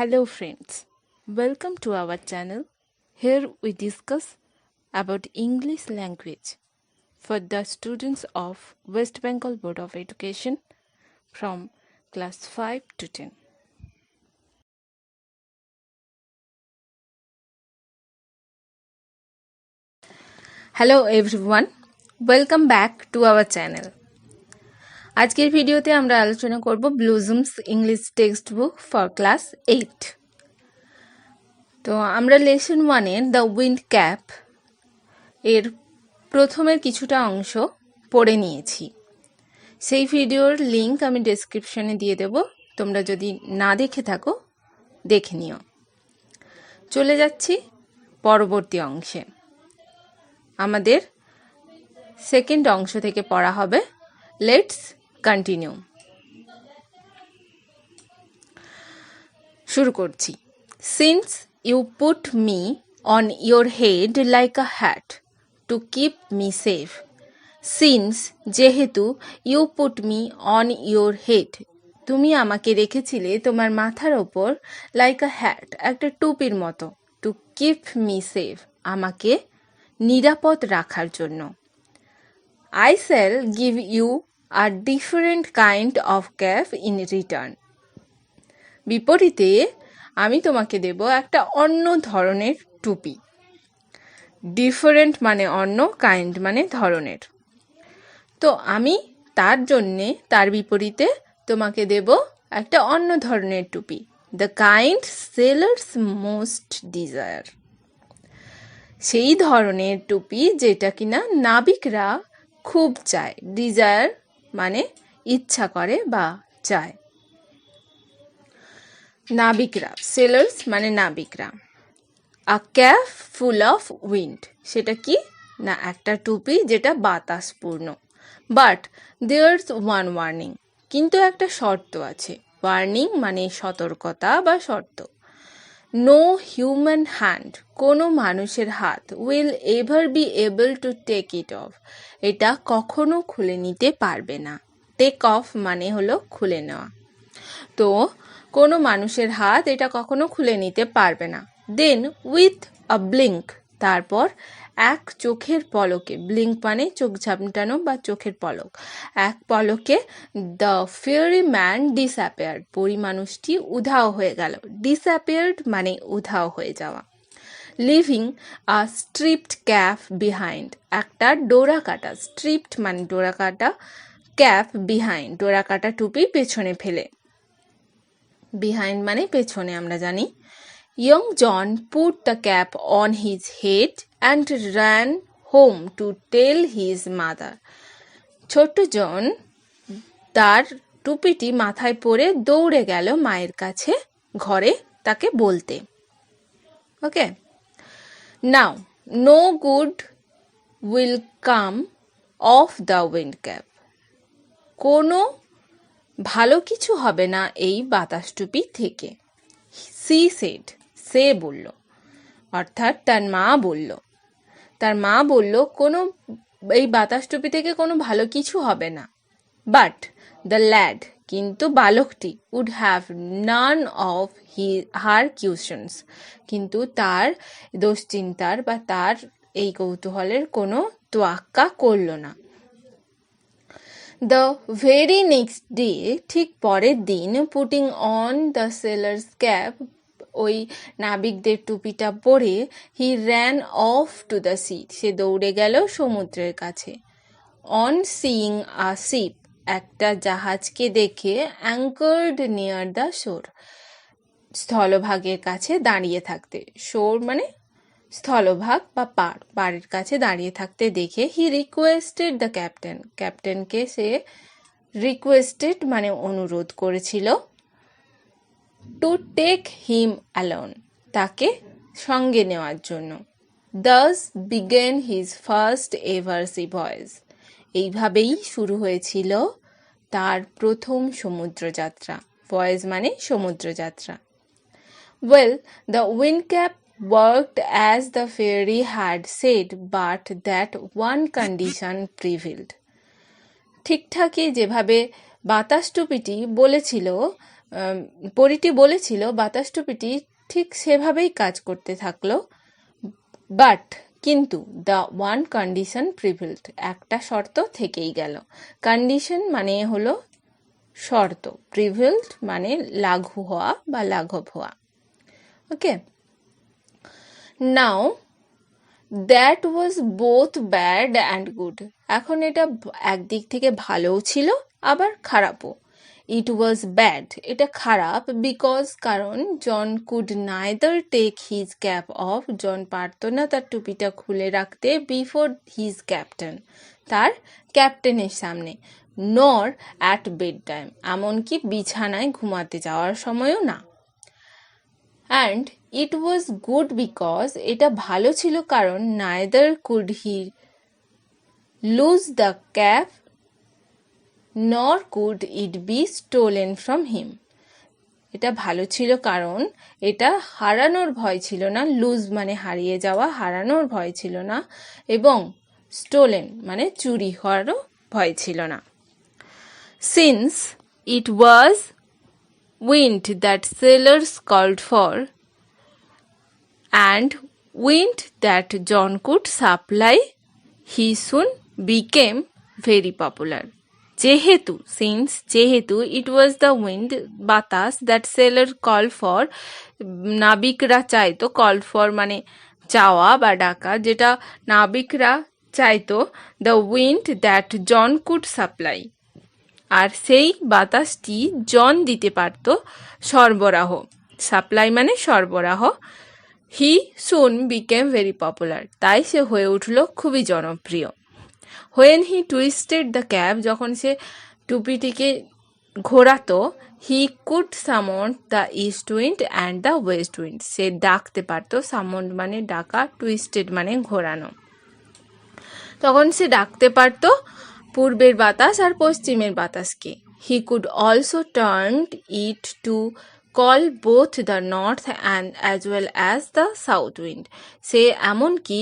Hello friends, welcome to our channel. Here we discuss about English language for the students of West Bengal Board of Education from class 5 to 10. Hello everyone, welcome back to our channel. আজকের ভিডিওতে আমরা আলোচনা করব ব্লুজুমস English textbook for class 8। তো আমরা lesson 1 এর the wind cap এর প্রথমের কিছুটা অংশ পড়ে নিয়েছি। সেই ভিডিওর লিংক আমি ডেসক্রিপশনে দিয়ে দেব, তোমরা যদি না দেখে থাকো দেখে নিও। চলে যাচ্ছি পরবর্তী অংশে। আমাদের সেকেন্ড অংশ থেকে পড়া হবে। Let's continue. শুরু করছি। Since you put me on your head like a hat to keep me safe. Since যেহেতু, you put me on your head তুমি আমাকে রেখেছিলে তোমার মাথার ওপর, লাইক আ হ্যাট একটা টুপির মতো, টু কিপ মি সেফ আমাকে নিরাপদ রাখার জন্য। I shall give you a different kind of cap in return. বিপরীতে আমি তোমাকে দেব একটা অন্য ধরনের টুপি। ডিফারেন্ট মানে অন্য, কাইন্ড মানে ধরনের। তো আমি তার বিপরীতে তোমাকে দেব একটা অন্য ধরনের টুপি। The kind sellers most desire. সেই ধরনের টুপি যেটা কিনা নাবিকরা খুব চায়। ডিজায়ার মানে ইচ্ছা করে বা চায়। নাবিকরা, সেলার্স মানে নাবিকরা। A cap full of wind, সেটা কি না একটা টুপি যেটা বাতাসপূর্ণ। বাট দেয়ার্স ওয়ান ওয়ার্নিং, কিন্তু একটা শর্ত আছে। ওয়ার্নিং মানে সতর্কতা বা শর্ত। নো হিউম্যান হ্যান্ড, কোনো মানুষের হাত, will ever be able to take it off, এটা কখনো খুলে নিতে পারবে না। টেক অফ মানে হলো খুলে নেওয়া। তো কোনো মানুষের হাত এটা কখনো খুলে নিতে পারবে না। দেন উইথ আ ব্লিঙ্ক, তারপর এক চোখের পলকে, ব্লিঙ্ক মানে চোখ ঝাপটানো বা চোখের পলক, এক পলকে দ্য ফেয়ারি ম্যান ডিসঅ্যাপিয়ার্ড, পরি মানুষটি উধাও হয়ে গেল। ডিসঅ্যাপিয়ার্ড মানে উধাও হয়ে যাওয়া। লিভিং আ স্ট্রিপড ক্যাপ বিহাইন্ড, একটা ডোরা কাটা, স্ট্রিপড মানে ডোরা কাটা, ক্যাপ বিহাইন্ড ডোরা কাটা টুপি পেছনে ফেলে। বিহাইন্ড মানে পেছনে আমরা জানি। Young John put the cap on his head and ran home to tell his mother. ছোট্ট জন তার টুপিটি মাথায় পরে দৌড়ে গেল মায়ের কাছে ঘরে তাকে বলতে। Okay, now no good will come of the wind cap, কোনো ভালো কিছু হবে না এই বাতাস টুপি থেকে। সি সেড, সে বলল, অর্থাৎ তার মা বলল। তার মা বলল কোনো এই বাতাস টুপি থেকে কোনো ভালো কিছু হবে না। বাট দ্য ল্যাড, কিন্তু বালকটি, would have none of her cautions, কিন্তু তার দুশ্চিন্তার বা তার এই কৌতূহলের কোনো তোয়াক্কা করল না। দ্য ভেরি নেক্সট ডে, ঠিক পরের দিন, putting on the sailor's cap, ওই নাবিকদের টুপিটা পরে, he ran off to the sea, সে দৌড়ে গেল সমুদ্রের কাছে। অন সিইং আ শিপ, একটা জাহাজকে দেখে, অ্যাঙ্কার্ড নিয়ার দ্য শোর, স্থলভাগের কাছে দাঁড়িয়ে থাকতে, শোর মানে স্থলভাগ বা পাড়ের কাছে দাঁড়িয়ে থাকতে দেখে, হি রিকোয়েস্টেড দ্য ক্যাপ্টেন, ক্যাপ্টেনকে সে রিকোয়েস্টেড মানে অনুরোধ করেছিল, টু টেক হিম অ্যালোন, তাকে সঙ্গে নেওয়ার জন্য। Thus began his first ever sea voyage, এইভাবেই শুরু হয়েছিল তার প্রথম সমুদ্রযাত্রা। ভয়েজ মানে সমুদ্রযাত্রা। Well, the wind cap worked as the fairy had said, but that one condition prevailed. ঠিকঠাকই যেভাবে বাতাস টুপিটি বলেছিল পরীটি বলেছিল বাতাস টুপিটি ঠিক সেভাবেই কাজ করতে থাকলো, বাট কিন্তু দ্য ওয়ান কন্ডিশন প্রিভেলড, একটা শর্ত থেকেই গেল। কন্ডিশন মানে হলো শর্ত, প্রিভেলড মানে লাঘু হওয়া বা লাঘব হওয়া। Okay, now that was both bad and good. এখন এটা একদিক থেকে ভালোও ছিল আবার খারাপও। ইট ওয়াজ ব্যাড, এটা খারাপ, বিকজ কারণ John could neither take his cap off, John পারত না তার টুপিটা খুলে রাখতে বিফোর হিজ ক্যাপ্টেন, তার ক্যাপ্টেনের সামনে, নর অ্যাট বেড টাইম, এমনকি বিছানায় ঘুমাতে যাওয়ার সময়ও না। And it was good because, এটা ভালো ছিল কারণ neither could he lose the cap nor could it be stolen from him. এটা ভালো ছিল কারণ এটা হারানোর ভয় ছিল না, লুজ মানে হারিয়ে যাওয়া, হারানোর ভয় ছিল না, এবং স্টোলেন মানে চুরি হওয়ারও ভয় ছিল না। Since it was wind that sailors called for, and wind that John could supply, he soon became very popular. যেহেতু, since যেহেতু it was the wind বাতাস that sailor called for, নাবিকরা চাইতো, called for মানে চাওয়া বা ডাকা, যেটা নাবিকরা চাইতো, the wind that John could supply, আর সেই বাতাসটি জন দিতে পারত, সরবরাহ, সাপ্লাই মানে সরবরাহ। He soon became very popular, তাই সে হয়ে উঠল খুবই জনপ্রিয়। When he twisted the cap, যখন সে টুপিটিকে ঘোরাতো, he could summon the east wind and the west wind, সে ডাকতে পারতো, সামন মানে ডাকা, টুইস্টেড মানে ঘোরানো, তখন সে ডাকতে পারতো পূর্বের বাতাস আর পশ্চিমের বাতাসকে। He could also turn it to call both the north and as well as the south wind, সে এমনকি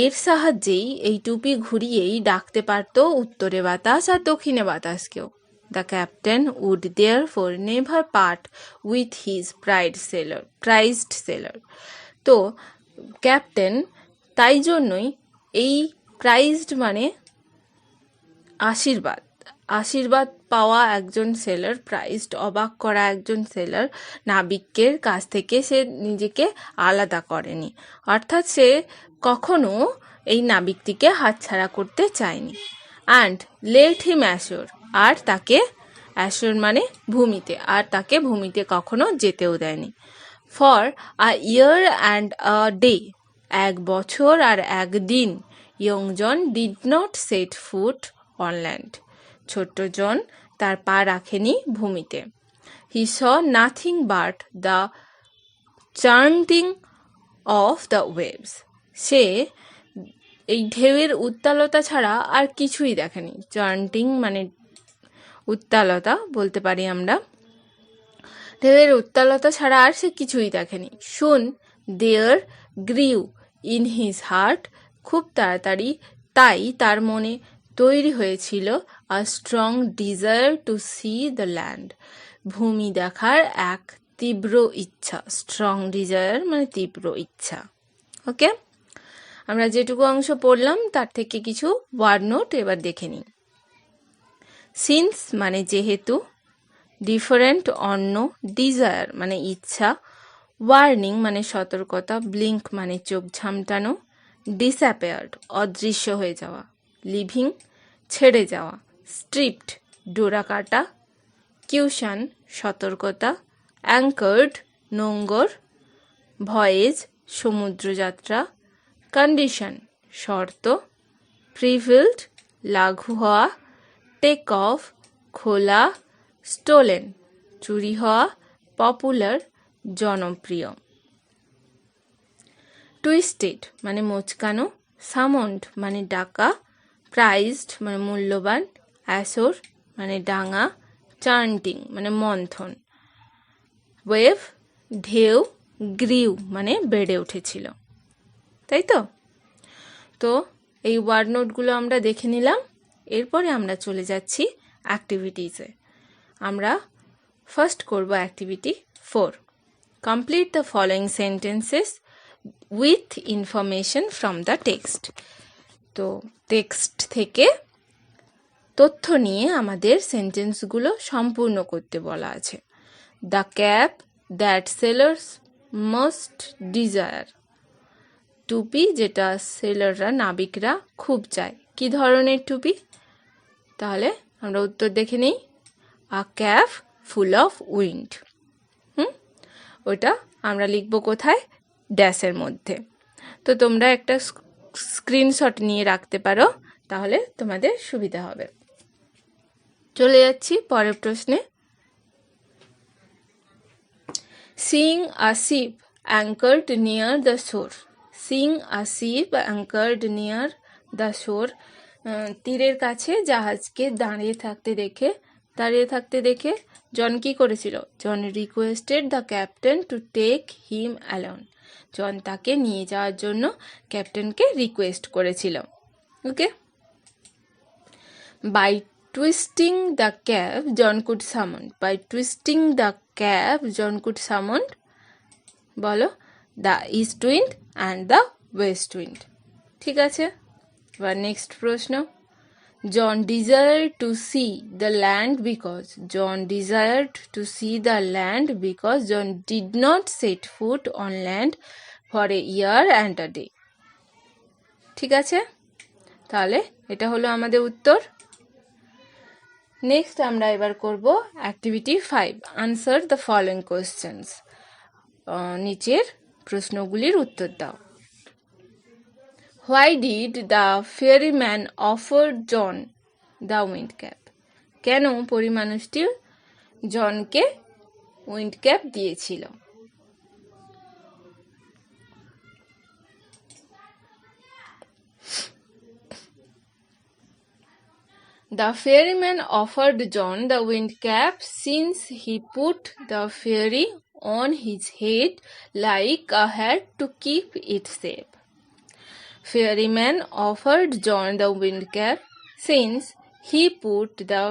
এর সাহায্যেই, এই টুপি ঘুরিয়েই ডাকতে পারতো উত্তরে বাতাস আর দক্ষিণে বাতাসকেও। The captain would therefore never part with his prized sailor, তো ক্যাপ্টেন তাই জন্যই এই প্রাইজড মানে আশীর্বাদ, আশীর্বাদ পাওয়া একজন সেলার, প্রাইজড অবাক করা একজন সেলার, নাবিকের কাছ থেকে সে নিজেকে আলাদা করেনি, অর্থাৎ সে কখনো এই নাবিকটিকে হাতছাড়া করতে চায়নি। অ্যান্ড লেট হিম অ্যাশোর, আর তাকে অ্যাশোর মানে ভূমিতে, আর তাকে ভূমিতে কখনো যেতেও দেয়নি। For a year and a day, এক বছর আর একদিন, young John did not set foot on land, ছোট্ট জন তার পা রাখেনি ভূমিতে। He saw nothing but the churning of the waves, সে এই ঢেউয়ের উত্তালতা ছাড়া আর কিছুই দেখেনি। চার্নিং মানে উত্তালতা বলতে পারি আমরা, ঢেউয়ের উত্তালতা ছাড়া আর সে কিছুই দেখেনি। শুন দেয়ার গ্রিউ ইন হিজ হার্ট, খুব তাড়াতাড়ি তাই তার মনে তৈরি হয়েছিল আ strong desire to see the land, ভূমি দেখার এক তীব্র ইচ্ছা। স্ট্রং ডিজায়ার মানে তীব্র ইচ্ছা। ওকে, আমরা যেটুকু অংশ পড়লাম তার থেকে কিছু ওয়ার্ড নোট এবার দেখে নিই। সিন্স মানে যেহেতু, ডিফারেন্ট অন্য, ডিজায়ার মানে ইচ্ছা, ওয়ার্নিং মানে সতর্কতা, ব্লিঙ্ক মানে চোখ ঝামটানো, ডিসঅ্যাপিয়ার্ড অদৃশ্য হয়ে যাওয়া, লিভিং ছেড়ে যাওয়া, স্ট্রিপ্ট ডোরা কাটা, কিউশন সতর্কতা, অ্যাঙ্কার্ড নোঙ্গর, ভয়েজ সমুদ্রযাত্রা, কন্ডিশন শর্ত, প্রিভিলড লাঘু হওয়া, টেক অফ খোলা, স্টোলেন চুরি হওয়া, পপুলার জনপ্রিয়। টুইস্টেড মানে মোচকানো, সামন্ড মানে ডাকা, প্রাইজড মানে মূল্যবান, অ্যাসোর মানে ডাঙা, চার্ন্টিং মানে মন্থন, ওয়েভ ঢেউ, গ্রিউ মানে বেড়ে উঠেছিল। তাই তো? তো এই ওয়ার্ড নোটগুলো আমরা দেখে নিলাম, এরপরে আমরা চলে যাচ্ছি অ্যাক্টিভিটিসে। আমরা ফার্স্ট করব activity 4, complete the following sentences with information from the text. তো টেক্সট থেকে তথ্য নিয়ে আমাদের সেন্টেন্সগুলো সম্পূর্ণ করতে বলা আছে। The cap that sellers most desire, টুপি যেটা সেলাররা নাবিকরা খুব চায়। কি ধরনের টুপি? তাহলে আমরা উত্তর দেখে নিই, আ ক্যাপ ফুল অফ উইন্ড। ওটা আমরা লিখব কোথায়? ড্যাশের মধ্যে। তো তোমরা একটা স্ক্রিনশট নিয়ে রাখতে পারো, তাহলে তোমাদের সুবিধা হবে। চলে যাচ্ছি পরের প্রশ্নে। Seeing a ship anchored near the shore, seeing a ship anchored near the shore, তীরের কাছে জাহাজকে দাঁড়িয়ে থাকতে দেখে জন কি করেছিল? John requested the captain to take him along, John তাকে নিয়ে যাওয়ার জন্য ক্যাপ্টেনকে রিকোয়েস্ট করেছিল। Okay, by twisting the cap John could summon, by twisting the cap John could summon, বলো, the east wind and the west wind. ঠিক আছে, এবার নেক্সট প্রশ্ন। John desired to see the land because, John desired to see the land because John did not set foot on land for a year and a day. ঠিক আছে, তাহলে এটা হলো আমাদের উত্তর। নেক্সট আমরা এবার করব activity 5, answer the following questions. নিচের প্রশ্নগুলির উত্তর দাও। Why did the ferryman offer John the wind cap, কেন পরিমানুষটি জনকে উইন্ড ক্যাপ দিয়েছিল? The ferryman offered John the wind cap since he put the fairy on his head like a hat to keep it safe. Ferryman offered John the wind cap since he put the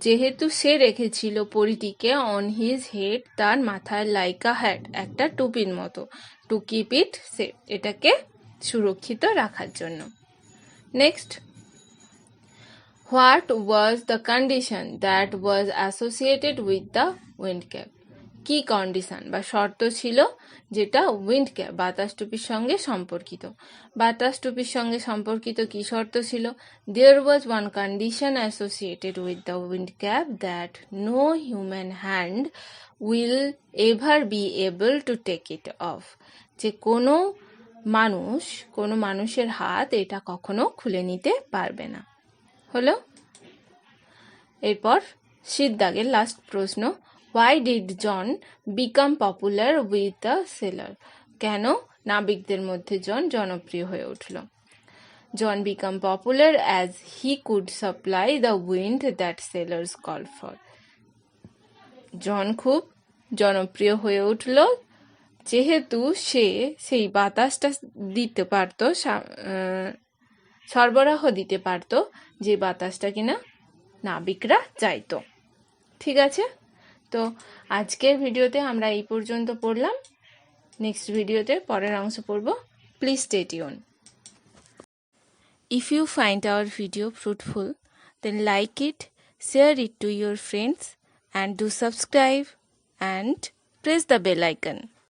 যেহেতু সে রেখেছিল পরিটিকে on his head, তার মাথায় like a hat, একটা টুপির মতো, to keep it safe, এটাকে সুরক্ষিত রাখার জন্য। Next, what was the condition that was associated with the wind cap, কি কন্ডিশন বা শর্ত ছিল যেটা উইন্ড ক্যাপ বাতাস টুপির সঙ্গে সম্পর্কিত? বাতাস টুপির সঙ্গে সম্পর্কিত কি শর্ত ছিল? There was one condition associated with the wind cap that no human hand will ever be able to take it off, যে কোনো মানুষের হাত এটা কখনো খুলে নিতে পারবে না। হলো, এরপর সিদ্ধাগের লাস্ট প্রশ্ন, why did John become popular with the sailor, কেন নাবিকদের মধ্যে জন জনপ্রিয় হয়ে উঠল? John become popular as he could supply the wind that sailors call for, John খুব জনপ্রিয় হয়ে উঠল যেহেতু সে সেই বাতাসটা দিতে পারত, সরবরাহ দিতে পারত, যে বাতাসটা কিনা নাবিকরা চাইতো। ঠিক আছে, তো আজকের ভিডিওতে আমরা এই পর্যন্ত পড়লাম। নেক্সট ভিডিওতে পরের অংশ পড়ব। Please stay tune. If you find our video fruitful, then like it, share it to your friends, and do subscribe and press the bell icon.